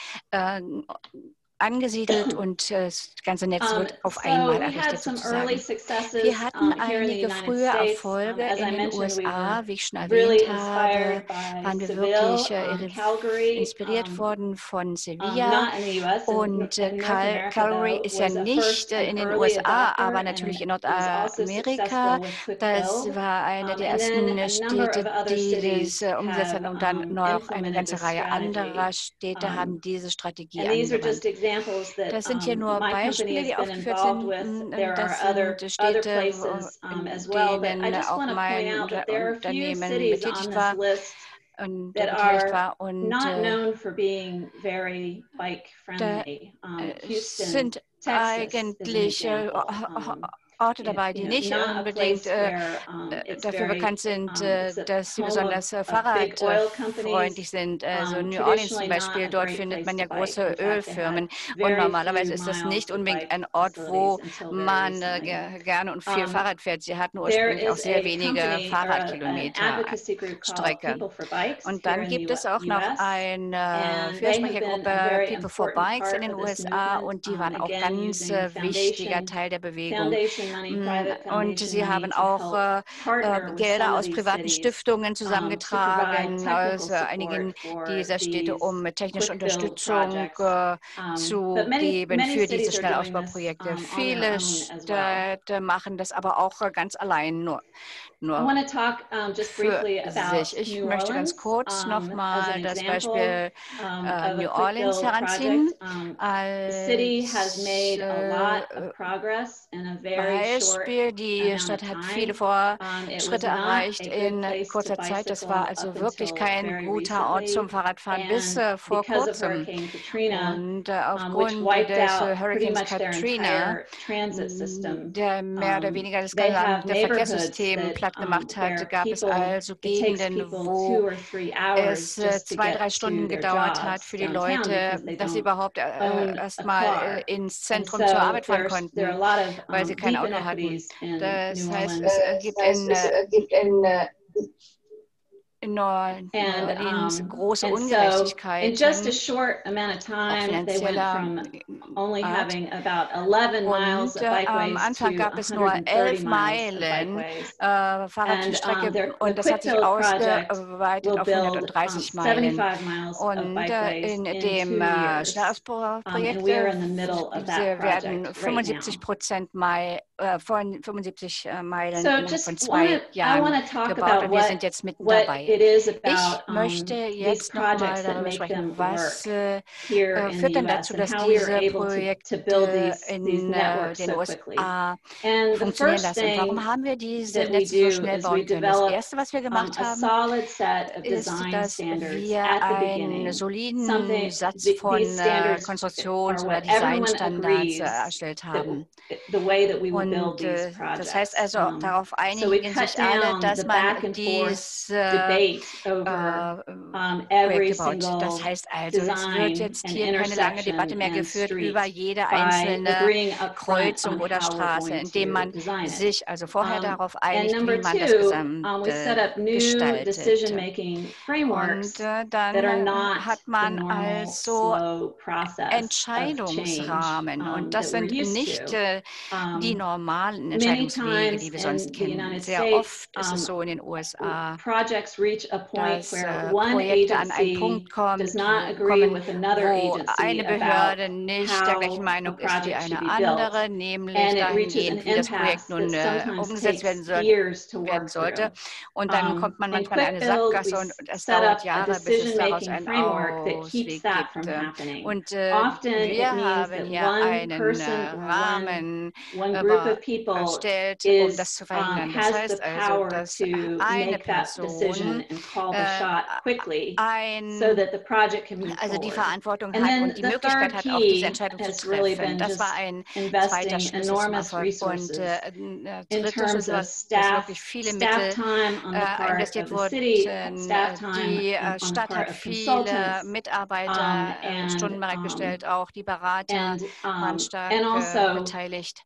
angesiedelt und das ganze Netz wird auf So einmal we had errichtet some sozusagen. early successes Wir hatten here in the einige United frühe States. Erfolge As I in den mentioned, we USA, were wie ich schon really erwähnt habe, inspired by waren wir Seville, wirklich Calgary, inspiriert worden von Sevilla. not in the US. Und in North America, Calgary though, ist ja was at nicht first an in den early USA, adopter, aber and natürlich in it was also Nordamerika. successful with quick Das build. war eine der And then ersten a number Städte, of other die cities das umgesetzt haben. Und dann noch eine implemented ganze this Reihe strategy. anderer Städte haben diese Strategie And these are angewandt. just examples that Das sind hier nur my company Beispiele, has die been aufgeführt involved sind. with. There Das are sind other Städte, places in as well, but I denen just auch want to point mein out that there are a few Unternehmen cities on betätigt this war. list Und that beteiligt are war. Und not known for being very bike friendly. Houston, sind Texas is an eigentlich example. Orte dabei, die nicht unbedingt dafür bekannt sind, dass sie besonders fahrradfreundlich sind. Also New Orleans zum Beispiel, dort findet man ja große Ölfirmen. Und normalerweise ist das nicht unbedingt ein Ort, wo man gerne und viel Fahrrad fährt. Sie hatten ursprünglich auch sehr wenige Fahrradkilometer Strecke. Und dann gibt es auch noch eine Fürsprechergruppe People for Bikes in den USA und die waren auch ganz wichtiger Teil der Bewegung. Und sie haben auch Gelder aus privaten Stiftungen zusammengetragen, aus einigen dieser Städte, um technische Unterstützung zu geben für diese Schnellausbauprojekte. Viele Städte machen das aber auch ganz allein nur für sich. Ich möchte ganz kurz nochmal das Beispiel New Orleans heranziehen als Beispiel. Die Stadt hat viele Fortschritte erreicht in kurzer Zeit. Das war also wirklich kein guter Ort zum Fahrradfahren bis vor kurzem. Und aufgrund des Hurrikans Katrina, der mehr oder weniger das gesamte Verkehrssystem platt gemacht hat, gab es also Gegenden, wo es 2-3 Stunden gedauert hat für die Leute, dass sie überhaupt erstmal ins Zentrum zur Arbeit fahren konnten, weil sie kein Auto hatten. Das heißt, es gibt in New Orleans große Ungerechtigkeiten, in just a short amount of time, they went from only having about 11 miles of bikeways am Anfang gab es nur 11 Meilen Fahrradstrecke und das hat sich ausgeweitet auf 130 Meilen. Und in dem Schnellausbauprojekt werden 75% von 75 Meilen innerhalb von 2 Jahren gebaut und wir sind jetzt mitten dabei. Ich möchte jetzt nochmal darüber sprechen, was führt denn dazu, dass diese Projekte in den USA funktionieren lassen? Und warum haben wir diese Netze so schnell bauen können? Das Erste, was wir gemacht haben, ist, dass wir einen soliden Satz von Konstruktions- oder Designstandards erstellt haben. Und das heißt also, darauf einigen sich alle, dass man diese Projekte baut. Das heißt also, es wird jetzt hier keine lange Debatte mehr geführt über jede einzelne Kreuzung oder Straße, indem man sich also vorher darauf einigt, wie man das Gesamte gestaltet. Und dann hat man also Entscheidungsrahmen und das sind nicht die normalen Entscheidungswege, die wir sonst kennen. Sehr oft ist es so in den USA, dass Projekte an einen Punkt kommen, wo eine Behörde nicht der gleichen Meinung ist wie eine andere, nämlich dahingehend, wie das Projekt nun umgesetzt werden sollte. Und dann kommt man manchmal in eine Sackgasse und es dauert Jahre, bis es daraus einen Ausweg gibt. Und wir haben hier einen Rahmen erstellt, um das zu verhindern. Das heißt also, dass eine Person also die Verantwortung hat und die Möglichkeit hat, auch diese Entscheidung zu treffen. Das war ein zweiter Schlüssel zum Erfolg. Und dritter Schlüssel war, dass wirklich viele Mittel investiert wurden. Die Stadt hat viele Mitarbeiter Stunden bereitgestellt, auch die Berater waren stark beteiligt.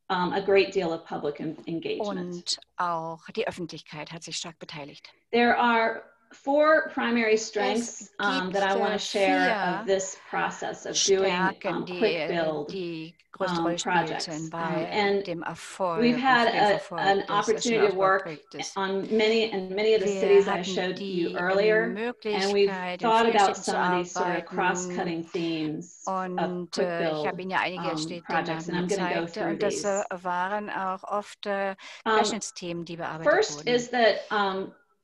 Und auch die Öffentlichkeit hat sich stark beteiligt. There are 4 primary strengths that I want to share of this process of doing quick build projects. We've had an opportunity to work on many of the cities I showed you earlier, and we've thought about some of these sort of cross-cutting themes of quick build projects, and I'm going to go through these. First is that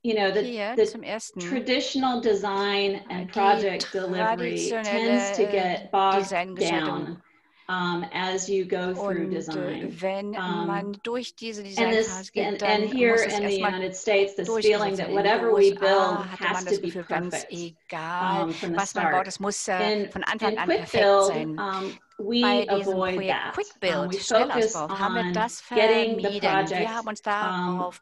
you know, the traditional design and project delivery tends to get bogged down as you go through design. And here in the United States, this feeling that whatever we build has to be perfect from the start. In quick build, we avoid that. We focus on getting the project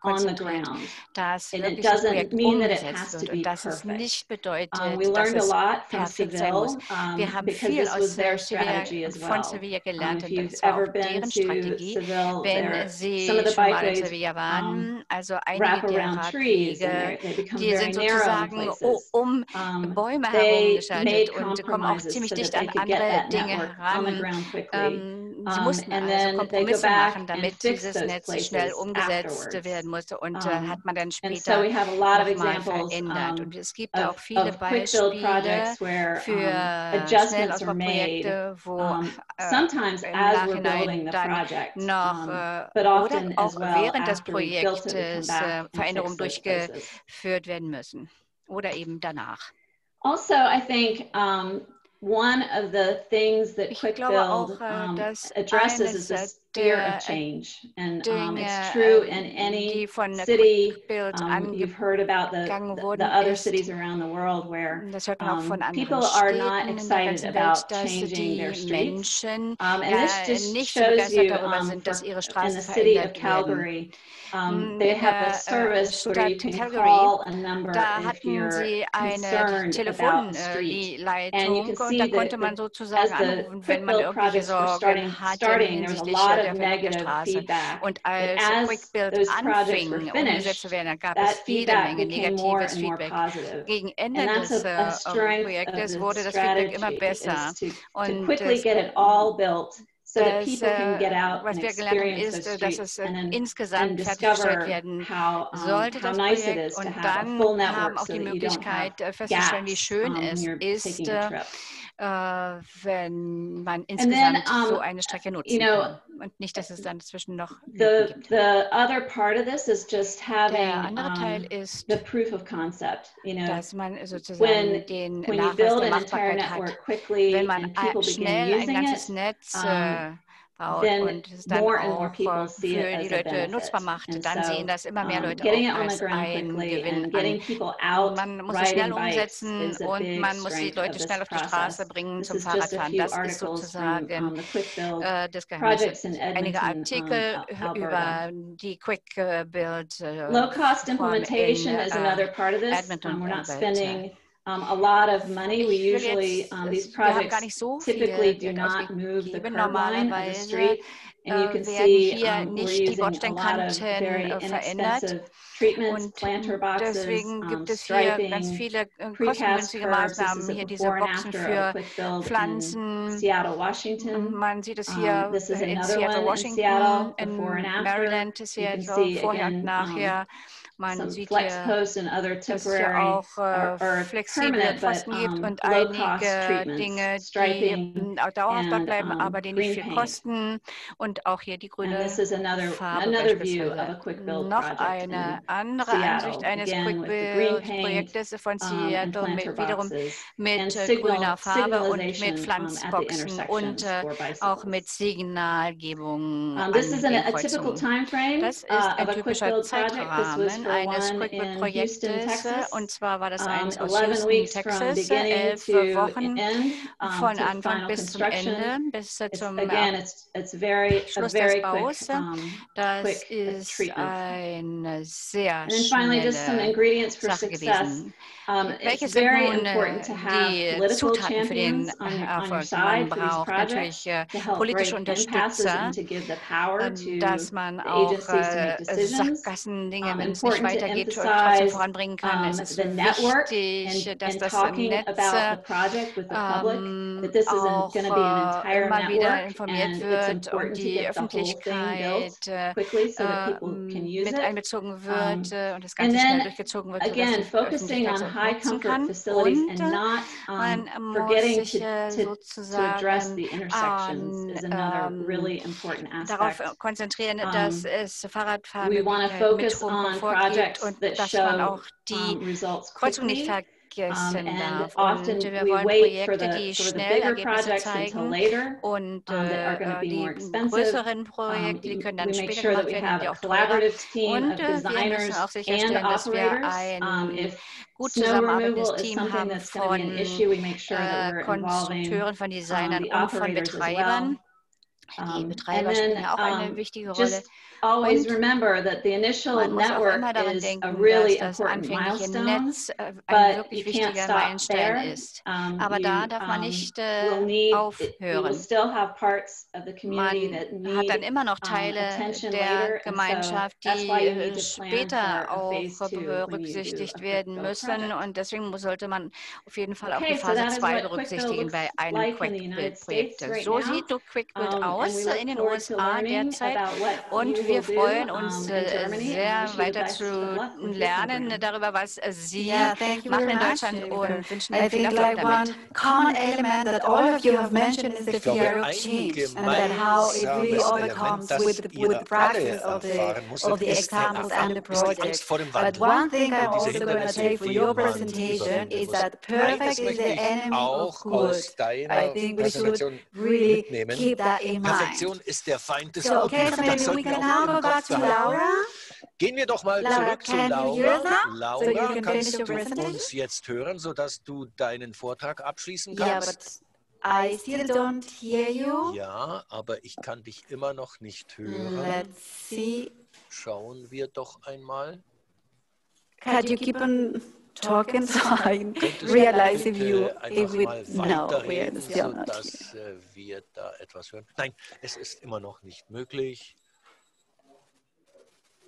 on the ground. And it doesn't mean that it has to be perfect. We learned a lot from Seville because this was their strategy as well. If you've ever been to Seville, some of the bikeways wrap around trees and they become very narrow in places. They made compromises so that they could get that network on the ground quickly. And then they go back and fix those places afterwards. And so we have a lot of examples of quick build projects where adjustments are made, sometimes as we're building the project, but often as well after we've built it, we come back and fix those places. Oder eben danach. Also, I think one of the things that quick build addresses is this fear of change, and it's true in any city. You've heard about the other cities around the world where people are not excited about changing their streets, and this just shows you in the city of Calgary. They have a service where you can call a number if you're concerned about street, and you can see that as the quick build projects were starting, there was a lot of negative feedback. But as those projects were finished, that feedback became more and more positive. And that's a strength of the strategy, is to quickly get it all built so that people can get out and experience those streets and discover how nice it is to have a full network so that you don't have gaps when you're taking a trip. Wenn man insgesamt so eine Strecke nutzen kann. Und nicht, dass es dann dazwischen noch gibt. The other part of this is just having the proof of concept. You know, dass man sozusagen den Nachweis der Machbarkeit hat. Wenn man schnell ein ganzes Netz baut und es dann auch für die Leute nutzbar macht, dann sehen das immer mehr Leute auch als einen Gewinn an. Man muss es schnell umsetzen und man muss die Leute schnell auf die Straße bringen zum Fahrradfahren. Das ist sozusagen das Geheimnis. Einige Artikel über die Quick Build Low-cost implementation is another part of this. We're not spending a lot of money. We usually, these projects typically do not move the curb line of the street. And you can see we're using a lot of very inexpensive treatments, planter boxes, striping, precast curbs. This is a before and after of quick build in Seattle, Washington. This is another one in Seattle, before and after. Maryland, You can see again some flex posts and other temporary or permanent but low-cost treatments, striping and green paint. And this is another view of a quick build project in Seattle, again with the green paint and planter boxes and signalization at the intersections for bicyclists. This is a typical time frame of a quick build project. This was for one in Houston, Texas. 11 weeks from beginning to end, to final construction. Again, it's a very quick treatment. And then finally, just some ingredients for success. It's very important to have political champions on your side for these projects to help break impasses and to give the power to the agencies to make decisions. Important to emphasize the network and talking about the project with the public, that this isn't going to be an entire network, and it's important to get the whole thing built quickly so that people can use it. And then, again, focusing on high comfort facilities and not forgetting to address the intersections is another really important aspect. We want to focus on projects that show results quickly. And often we wait for the sort of the bigger projects until later that are going to be more expensive. We make sure that we have a collaborative team of designers and operators. If snow removal is something that's going to be an issue, we make sure that we're involving the operators as well. And then just always remember that the initial network is a really important milestone, but you can't stop there. We will still have parts of the community that need attention later, and so that's why you need to plan for a phase 2 when you do a project. Und deswegen sollte man auf jeden Fall auch die Okay, so Phase that is 2 what quick build berücksichtigen looks bei einem like in the United Quick-Build-Projekt. States right So now. sieht Quick-Build And aus we look in den forward to USA learning derzeit. about what Und you wir will freuen do uns in Germany, sehr and wish you the weiter best zu of luck with your lernen program. darüber, was Sie Thank you machen very in much. Deutschland, und wünschen I Ihnen viel think Erfolg like damit. one common element that all of you have mentioned is the fear of ein change, and that how it really gemeinsames overcomes Element, with das the ihr practice alle of erfahren musstet, the ist die examples and the Angst projects. vor dem But Wandel. one thing I'm Und diese also going to Hindernisse, take for die your man presentation überwinden is muss. that perfect Eines is möchte the ich enemy of auch good. aus I deiner think we should Präsentation really mitnehmen. keep that in mind. Perfektion ist der Feind des So, Guten. okay, so Das maybe we sollten wir can auch now im go back Kopf to behalten. Laura. Gehen wir doch mal Laura, zurück zu can you hear us Laura. now? So you Laura, can finish kannst your du presentation? uns jetzt hören, sodass du deinen Vortrag abschließen Yeah, kannst? but I still don't hear you. Ja, aber ich kann dich immer noch nicht hören. Let's see. Schauen wir doch einmal. Could you keep on talking so I Könntest realize du if you bitte einfach mal no, we're weiterreden, still not here. sodass wir da etwas hören? Nein, es ist immer noch nicht möglich.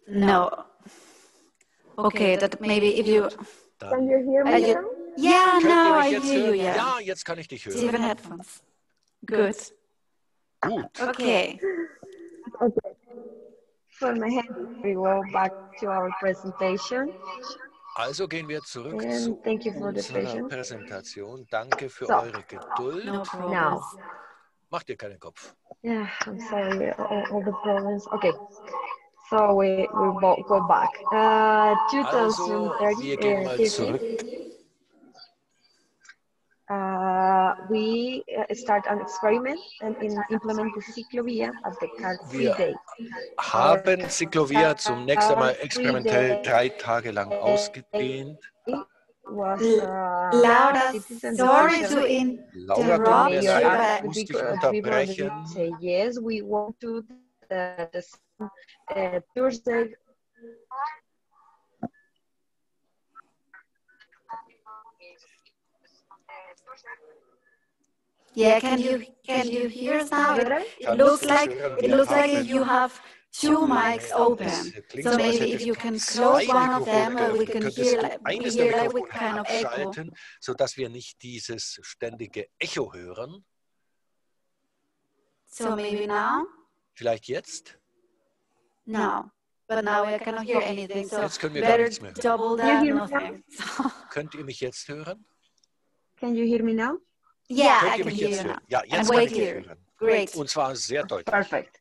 No. Okay, that maybe if you. Can you hear me now? Yeah, Könnt ihr now mich I jetzt hear you. hören? Yeah. Ja, jetzt kann ich dich Do you have hören. headphones? Good. Gut. Okay. Okay. For my hand, we go back to our presentation. Also gehen wir zurück And zu thank you for the unserer patience. Präsentation. Danke für So. eure Geduld. No problem. Now, Macht dir keinen Kopf. yeah, I'm sorry, all the problems. Okay, so we go back. Also, wir gehen mal 2030. zurück. We start an experiment and implement the Ciclovia as the car-free Wir day. haben Ciclovia zunächst einmal experimentell 3 Tage lang ausgedehnt. Laura, sorry to Laura, tut mir interrupt you, leid, ich but muss dich unterbrechen. Say yes, we want to Thursday. Yeah, can you hear us now? It looks like you have two mics open. So maybe if you can close one of them, we can hear like we kind of echo. Sodass wir nicht dieses ständige Echo hören. So maybe now? Vielleicht jetzt? No. But now I cannot hear anything. So jetzt können wir gar better nichts mehr hören. double that nothing. Könnt ihr mich jetzt hören? Can you hear me now? Yeah, Könnt I ihr can mich hear jetzt you hören? now. Ja, jetzt And kann ich clear. dich hören. Great. Und zwar sehr deutlich. Perfect.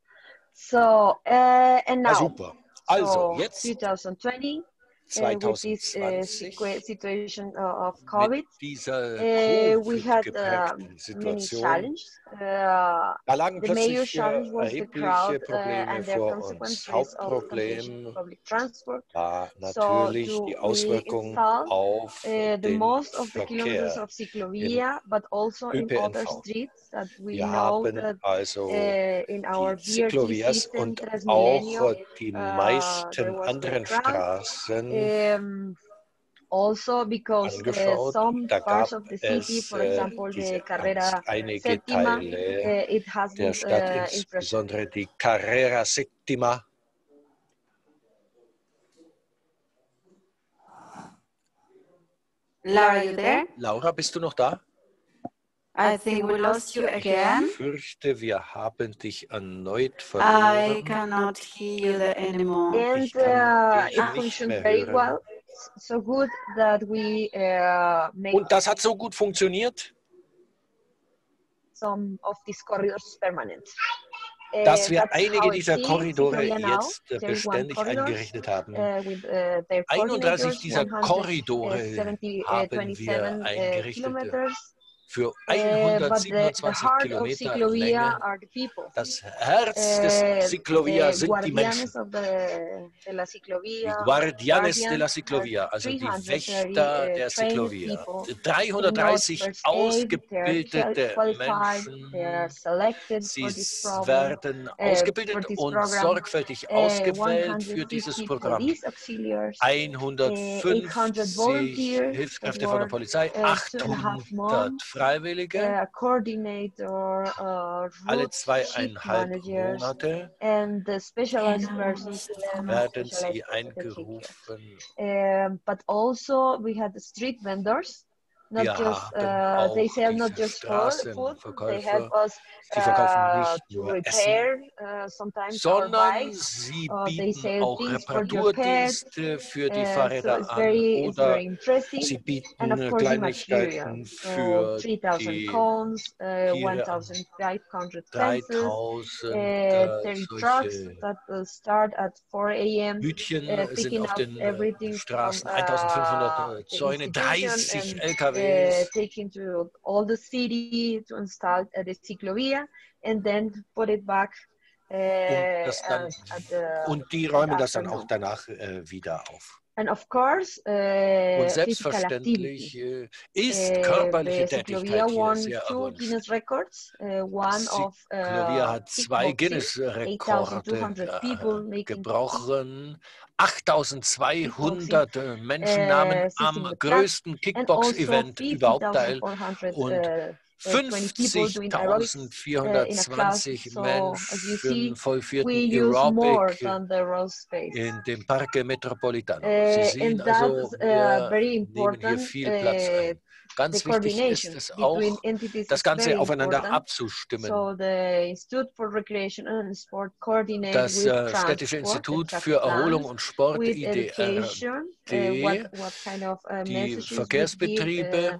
So, and now, super. Also, so jetzt 2020, with this 2020 situation of COVID, mit dieser we had Covid-geprägten many Situation, challenges. da lagen The major plötzlich challenge was the erhebliche crowd Probleme and their vor uns. consequences of congestion Hauptproblem public transport. war So natürlich die we Auswirkung installed auf the den most of the kilometers Verkehr of ciclovia, but also in other ÖPNV. streets that we Wir know haben that also in our die BRT Ciclovias system, und Transmilenio, auch die there meisten was anderen great crowd. Straßen Also because angeschaut. some Da parts gab of the city, for example, the Carrera einige Settima, Teile it has der Stadt, insbesondere die Carrera Settima. Laura, are you there? Laura, bist du noch da? I think we lost you again. Ich fürchte, wir haben dich erneut verloren. I cannot hear you there anymore. And Ich kann dich it nicht functioned mehr very hören. well, so good that we made Und das hat so gut funktioniert, some of these corridors permanent. dass wir That's einige how it dieser seems. Korridore Ciclovia now, jetzt 31 beständig corridors, eingerichtet haben. with their 31 coordinators, dieser Korridore haben wir 27 eingerichtet kilometers. für But the 127 heart of Kilometer Ciclovia Länge. are the people. Das Herz des Ciclovia sind die Menschen. De la Die Ciclovia, Guardianes de la guardians Ciclovia, are also die 330 Wächter der trained Ciclovia. people. 330 They know first aid, they are ausgebildete qualified, they are Menschen. selected Sie for this problem, werden ausgebildet for this und program. sorgfältig ausgewählt für 150 dieses Programm. police auxiliaries, 150 volunteers Hilfskräfte von der Polizei, 800 Freiwillige, a coordinator, alle route shift 2,5 managers, Monate and the specialized persons werden sie eingerufen. but also we had the street vendors. Not Wir just haben auch they sell not diese just food, they help Straßenverkäufer. us Sie verkaufen nicht to nur repair Essen, sometimes our sondern bikes. sie They bieten sell auch things for your pets. Reparaturdienste für die So Fahrräder it's an very oder interesting. sie And of bieten course the material. Kleinigkeiten So für 3,000 die cones, Tiere an. 1,500 fences, 3000 30 trucks solche that start at 4 a.m. Hütchen sind picking auf up den everything Straßen, from 1500 the Zäune, institution 30 and LKWs. taking to all the city to install the ciclovia and then put it back Und die räumen das dann auch danach wieder auf. And of course, und selbstverständlich ist körperliche Tätigkeit hier sehr erwünscht. Guinness records. Ciclovia hat 2 Guinness-Rekorde gebrochen. 8200 Menschen nahmen am größten Kickbox-Event überhaupt teil und 50.420 Menschen vollführten Aerobic in dem Parque Metropolitano. Sie sehen also, wir nehmen hier viel Platz ein. Ganz wichtig ist es auch, das Ganze aufeinander abzustimmen. Das Städtische Institut für Erholung und Sport, IDRD, die Verkehrsbetriebe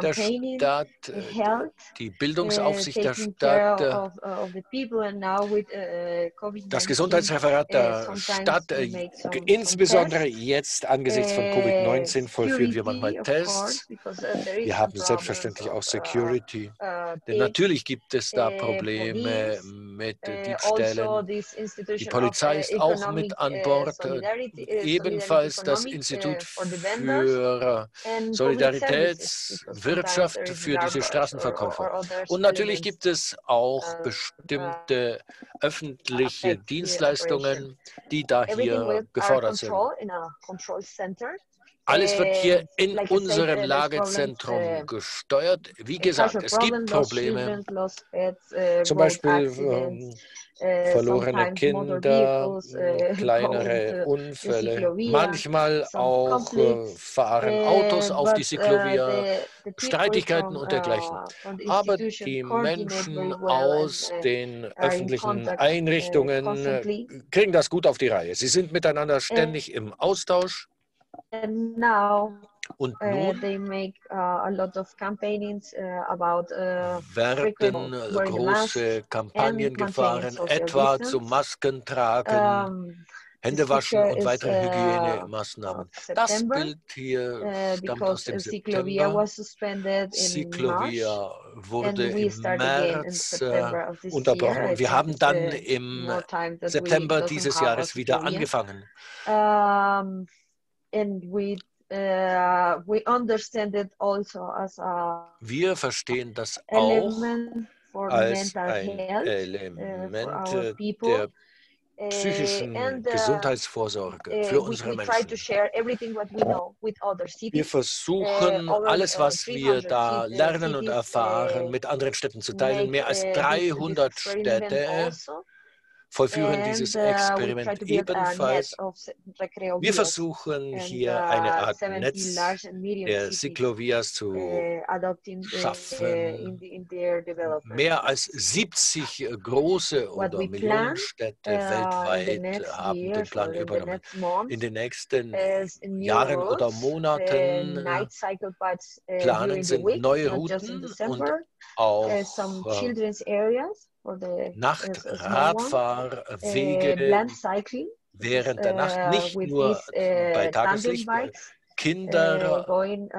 der Stadt, die Bildungsaufsicht der Stadt, das Gesundheitsreferat der Stadt, insbesondere jetzt angesichts von Covid-19 vollführen wir manchmal Tests. Wir haben selbstverständlich auch Security, denn natürlich gibt es da Probleme mit Diebstählen. Die Polizei ist auch mit an Bord, ebenfalls das Institut für Solidaritätswirtschaft für diese Straßenverkäufer. Und natürlich gibt es auch bestimmte öffentliche Dienstleistungen, die da hier gefordert sind. Alles wird hier in unserem Lagezentrum gesteuert. Wie gesagt, es gibt Probleme, zum Beispiel verlorene Kinder, kleinere Unfälle. Manchmal auch fahren Autos auf die Ciclovia, Streitigkeiten und dergleichen. Aber die Menschen aus den öffentlichen Einrichtungen kriegen das gut auf die Reihe. Sie sind miteinander ständig im Austausch. And now und nun they make a lot of campaigns about werden große Kampagnen gefahren, etwa zum Maskentragen, Händewaschen und weitere Hygienemaßnahmen. Das Bild hier stammt aus dem September. Ciclovia wurde im März unterbrochen und wir haben dann im September dieses Jahres wieder angefangen. Wir verstehen das auch als ein Element der psychischen Gesundheitsvorsorge für unsere Menschen. Wir versuchen, alles, was wir da lernen und erfahren, mit anderen Städten zu teilen. Mehr als 300 Städte vollführen dieses Experiment ebenfalls. Wir versuchen hier eine Art Netz der Ciclovias zu schaffen. Mehr als 70 große oder Millionenstädte weltweit haben den Plan übernommen. In den nächsten Jahren oder Monaten planen sind neue Routen und auch Nachtradfahrwege während der Nacht, nicht nur bei Tageslicht. Kinderräume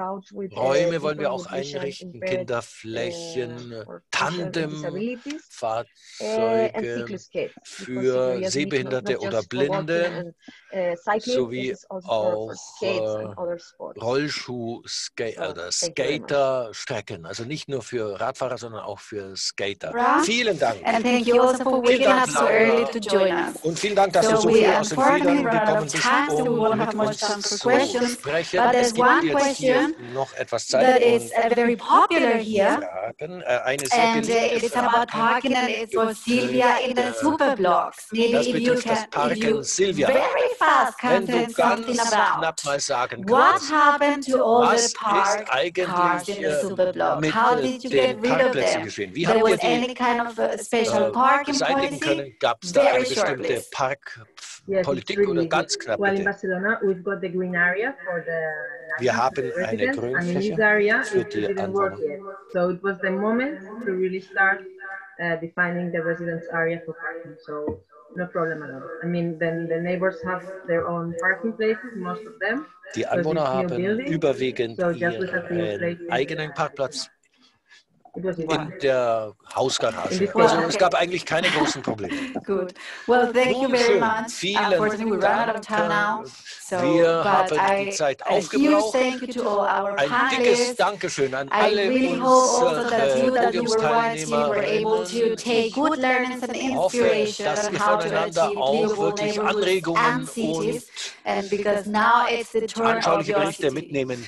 wollen wir auch einrichten, Kinderflächen, Tandemfahrzeuge für Sehbehinderte oder Blinde, sowie auch Skaterstrecken, also nicht nur für Radfahrer, sondern auch für Skater. Vielen Dank. Und vielen Dank, dass du so viel aus den Federn gekommen bist, um mit uns zu sprechen. Es gibt jetzt hier noch etwas Zeit that is very popular here, Fragen. Eine sehr and it's about parking, and it's for Silvia in the super blocks. Maybe if you can, very fast can tell something about what happened to all the parked cars in the super block. How did you get rid of them? There was any kind of special parking policy? Very short list. Politik oder ganz knapp Well, in bitte. Barcelona, we've got the green area for the Wir haben eine residents, and in Grünfläche this area für it die didn't work Anwohner. yet. So it was the moment to really start defining the residence area for parking. So no problem at all. I mean, then the neighbors have their own parking places, most of them. Die Anwohner haben überwiegend So just with a few ihren places, eigenen Parkplatz it was in fine. der Hausgarage. Also es gab eigentlich keine großen Probleme. Good. Well, thank you very much. Unfortunately, we run out of time now. So, Wir haben but die Zeit a huge aufgebraucht. thank you to all our Ein dickes panelists. Dankeschön an I alle really hope also that you were Podiumsteilnehmer. able to take good learnings and Ich hoffe, inspiration dass on ihr how to voneinander achieve auch livable wirklich neighborhoods Anregungen and cities. And because now it's the und turn of anschauliche your Berichte city. mitnehmen